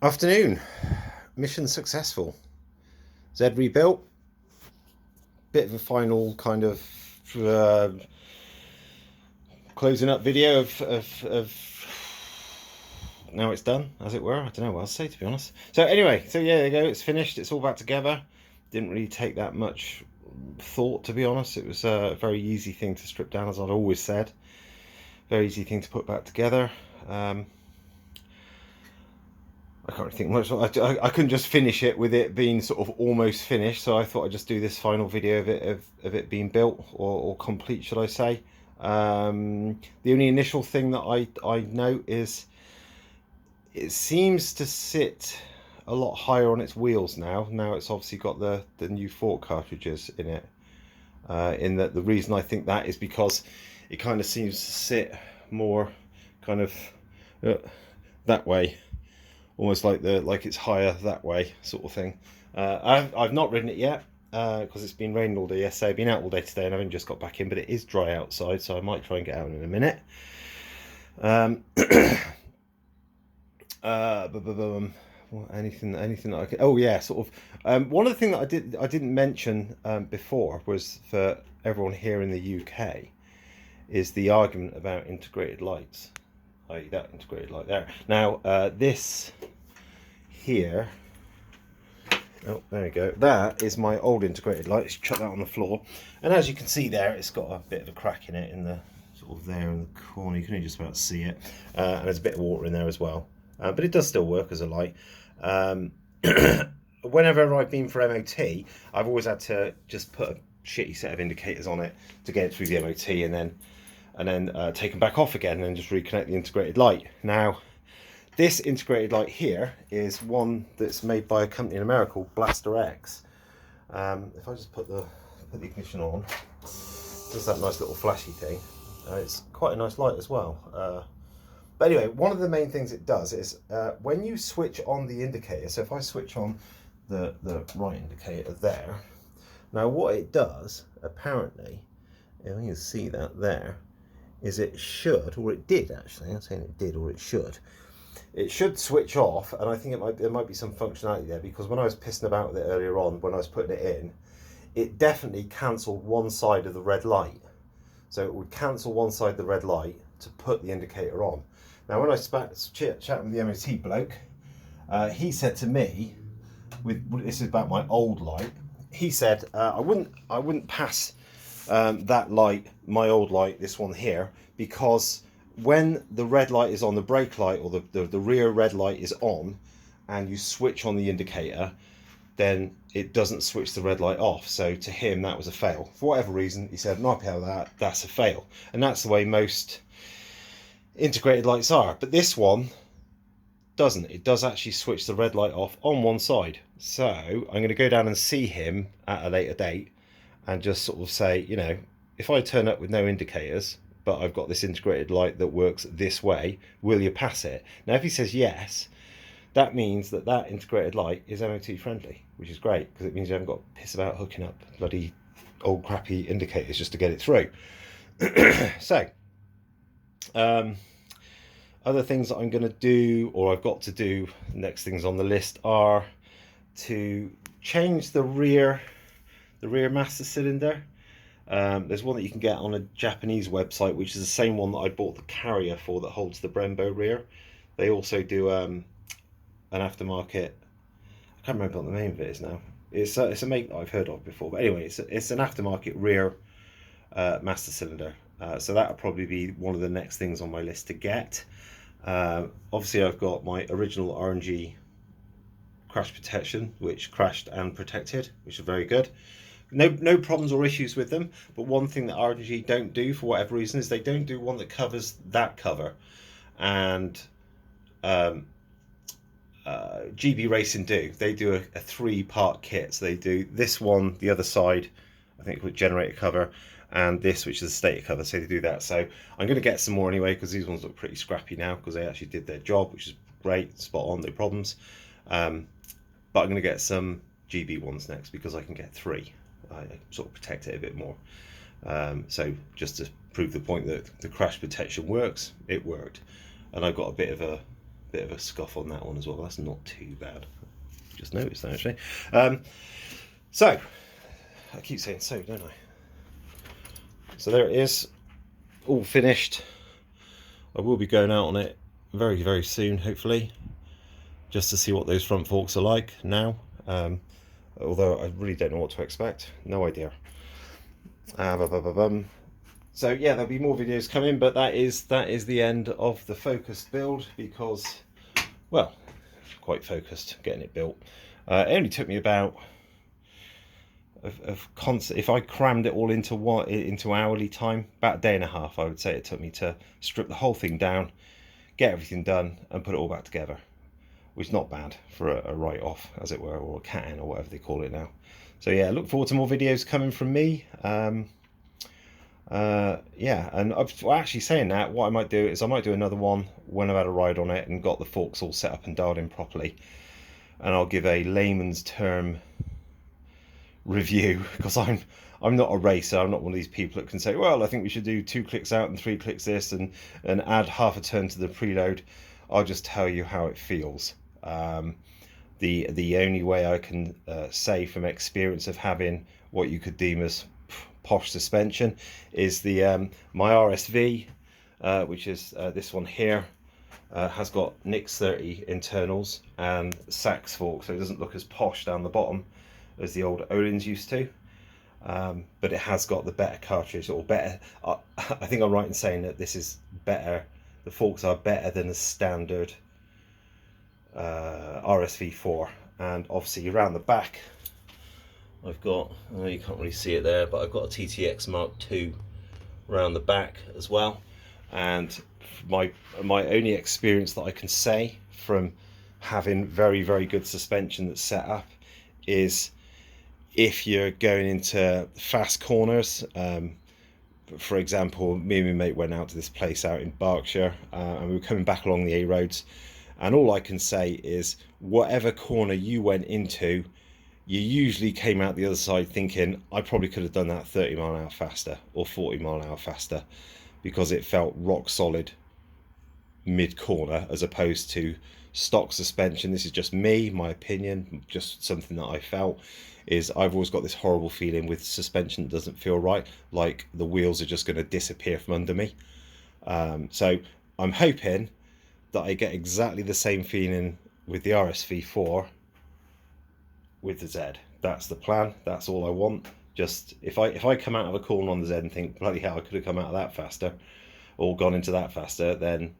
Afternoon. Mission successful. Z rebuilt. Bit of a final kind of uh, closing up video of now it's done, as it were. I don't know what else to say, to be honest. So anyway, so yeah, there you go. It's finished. It's all back together. Didn't really take that much thought, to be honest. It was a very easy thing to strip down, as I've always said. Very easy thing to put back together. I can't really think much. I couldn't just finish it with it being sort of almost finished, so I thought I'd just do this final video of it being built or complete, should I say. The only initial thing that I note is it seems to sit a lot higher on its wheels now. Now it's obviously got the new fork cartridges in it. In that, the reason I think that is because it kind of seems to sit more kind of that way. Almost like it's higher that way, sort of thing. I've not ridden it yet because it's been raining all day yesterday. I've been out all day today and I've only just got back in, but it is dry outside, so I might try and get out in a minute. Anything that I could. Oh yeah, sort of. One of the things that I didn't mention before was, for everyone here in the UK, is the argument about integrated lights. That integrated light there. Now this here, oh there we go, that is my old integrated light. Let's chuck that on the floor, and as you can see there, it's got a bit of a crack in it in the sort of there in the corner. You can only just about see it, and there's a bit of water in there as well, but it does still work as a light. Whenever I've been for MOT, I've always had to just put a shitty set of indicators on it to get it through the MOT, and then take them back off again and just reconnect the integrated light. Now, this integrated light here is one that's made by a company in America called Blaster X. If I just put the ignition on, just that nice little flashy thing. It's quite a nice light as well. But anyway, one of the main things it does is when you switch on the indicator. So if I switch on the right indicator there, now what it does apparently, if you can see that there, is it should, or it did actually, I'm saying it did or it should switch off, and I think there might be some functionality there, because when I was pissing about with it earlier on, when I was putting it in, it definitely cancelled one side of the red light. So it would cancel one side of the red light to put the indicator on. Now when I chatting with the MOT bloke, he said to me, this is about my old light, he said I wouldn't pass that light, my old light, this one here, because when the red light is on, the brake light or the rear red light is on, and you switch on the indicator, then it doesn't switch the red light off. So to him that was a fail. For whatever reason, he said, no, that's a fail. And that's the way most integrated lights are. But this one doesn't. It does actually switch the red light off on one side. So I'm going to go down and see him at a later date and just sort of say, you know, if I turn up with no indicators, but I've got this integrated light that works this way, will you pass it? Now, if he says yes, that means that integrated light is MOT friendly, which is great, because it means you haven't got to piss about hooking up bloody old crappy indicators just to get it through. So, other things that I'm going to do, or I've got to do, next things on the list, are to change the rear master cylinder. There's one that you can get on a Japanese website, which is the same one that I bought the carrier for that holds the Brembo rear. They also do an aftermarket, I can't remember what the name of it is now. It's a make that I've heard of before, but anyway, it's an aftermarket rear master cylinder. So that'll probably be one of the next things on my list to get. Obviously I've got my original RNG crash protection, which crashed and protected, which is very good. No problems or issues with them, but one thing that RNG don't do for whatever reason is they don't do one that covers that cover, and GB Racing do. They do a 3-part kit. So they do this one, the other side, I think, with generator cover, and this, which is a stator cover. So they do that. So I'm going to get some more anyway, because these ones look pretty scrappy now, because they actually did their job, which is great, spot on, no problems. But I'm going to get some GB ones next, because I can get 3. I sort of protect it a bit more. So just to prove the point that the crash protection works, it worked, and I've got a bit of a bit of a scuff on that one as well. That's not too bad. Just noticed that actually. So I keep saying so, don't I? So there it is, all finished. I will be going out on it very, very soon, hopefully, just to see what those front forks are like now. Although I really don't know what to expect. No idea. So yeah, there'll be more videos coming, but that is the end of the focused build, because, well, quite focused getting it built. It only took me about if I crammed it all into hourly time, about a day and a half, I would say it took me to strip the whole thing down, get everything done, and put it all back together, which is not bad for a write-off, as it were, or a cat-in, or whatever they call it now. So yeah, look forward to more videos coming from me. Yeah, and actually saying that, what I might do is I might do another one when I've had a ride on it and got the forks all set up and dialed in properly, and I'll give a layman's term review, because I'm not a racer. I'm not one of these people that can say, well, I think we should do 2 clicks out and 3 clicks this, and add half a turn to the preload. I'll just tell you how it feels. The only way I can say from experience of having what you could deem as posh suspension is the my RSV, which is this one here, has got Nix 30 internals and Sachs fork, so it doesn't look as posh down the bottom as the old Olin's used to, but it has got the better cartridge, or better, I think I'm right in saying that this is better, the forks are better than a standard RSV4. And obviously around the back I've got, you can't really see it there, but I've got a TTX Mark II around the back as well. And my only experience that I can say from having very, very good suspension that's set up is, if you're going into fast corners, for example, me and my mate went out to this place out in Berkshire, and we were coming back along the A roads, and all I can say is, whatever corner you went into, you usually came out the other side thinking, I probably could have done that 30 mile an hour faster or 40 mile an hour faster, because it felt rock solid mid corner, as opposed to stock suspension. This is just me, my opinion, just something that I felt, is I've always got this horrible feeling with suspension that doesn't feel right, like the wheels are just going to disappear from under me. So I'm hoping that I get exactly the same feeling with the RSV4 with the Z. That's the plan. That's all I want. Just if I come out of a corner on the Z and think, bloody hell, I could have come out of that faster, or gone into that faster, then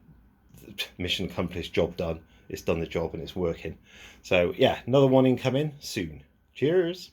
mission accomplished, job done. It's done the job and it's working. So yeah, another one incoming soon. Cheers.